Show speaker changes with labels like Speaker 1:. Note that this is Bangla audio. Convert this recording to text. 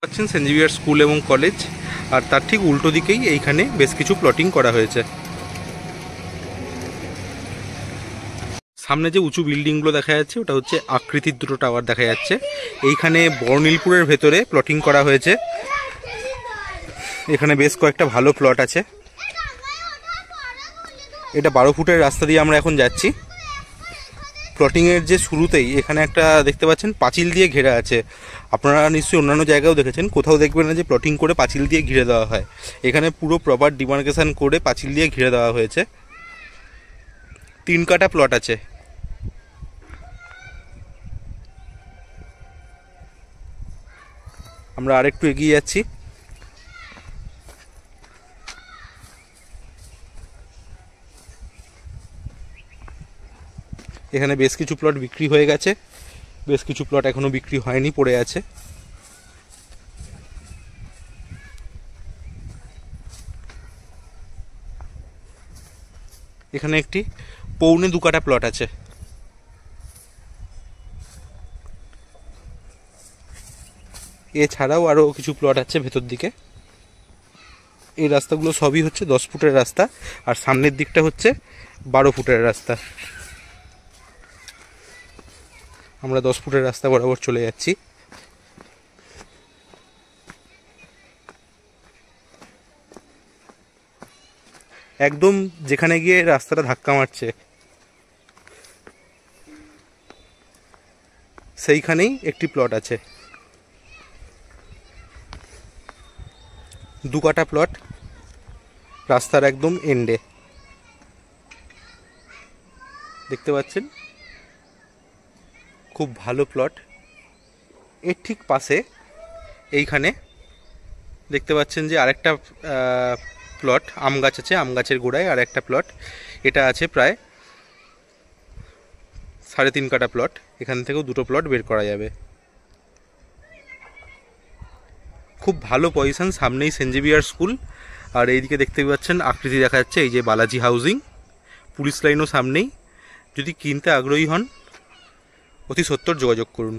Speaker 1: পাচ্ছেন সেন্ট জেভিয়ার স্কুল এবং কলেজ, আর তার ঠিক উল্টো দিকেই এইখানে বেশ কিছু প্লটিং করা হয়েছে। সামনে যে উঁচু বিল্ডিংগুলো দেখা যাচ্ছে ওটা হচ্ছে আকৃতির দুটো টাওয়ার দেখা যাচ্ছে। এইখানে বর্ণিলপুরের ভেতরে প্লটিং করা হয়েছে। এখানে বেশ কয়েকটা ভালো প্লট আছে। এটা 12 ফুটের রাস্তা দিয়ে আমরা এখন যাচ্ছি। প্লটিংয়ের যে শুরুতেই এখানে একটা দেখতে পাচ্ছেন পাঁচিল দিয়ে ঘেরা আছে। আপনারা নিশ্চয়ই অন্যান্য জায়গাও দেখেছেন, কোথাও দেখবেন না যে প্লটিং করে পাঁচিল দিয়ে ঘিরে দেওয়া হয়। এখানে পুরো প্রপার ডিমার্কেশন করে পাঁচিল দিয়ে ঘিরে দেওয়া হয়েছে। 3 কাঠা প্লট আছে। আমরা আরেকটু এগিয়ে যাচ্ছি। এখানে বেশ কিছু প্লট বিক্রি হয়ে গেছে, বেশ কিছু প্লট এখনো বিক্রি হয়নি, পড়ে আছে। এখানে একটি 1.25 কাঠা প্লট আছে। এছাড়াও আরও কিছু প্লট আছে ভেতর দিকে। এই রাস্তাগুলো সবই হচ্ছে 10 ফুটের রাস্তা, আর সামনের দিকটা হচ্ছে 12 ফুটের রাস্তা। আমরা 10 ফুটের রাস্তা বরাবর চলে যাচ্ছি। একদম যেখানে গিয়ে রাস্তাটা ধাক্কা মারছে সেইখানেই একটি প্লট আছে। 2 কাঠা প্লট, রাস্তার একদম এন্ডে দেখতে পাচ্ছেন। খুব ভালো প্লট। এর ঠিক পাশে এইখানে দেখতে পাচ্ছেন যে আরেকটা প্লট, আম গাছ আছে, আম গাছের গোড়ায় আর একটা প্লট। এটা আছে প্রায় 3.5 কাঠা প্লট। এখান থেকেও 2টো প্লট বের করা যাবে। খুব ভালো পজিশন, সামনেই সেন্ট জেভিয়ার স্কুল, আর এইদিকে দেখতে পাচ্ছেন আকৃতি দেখা যাচ্ছে এই যে বালাজি হাউজিং। পুলিশ লাইনও সামনেই। যদি কিনতে আগ্রহী হন অতি সত্বর যোগাযোগ করুন।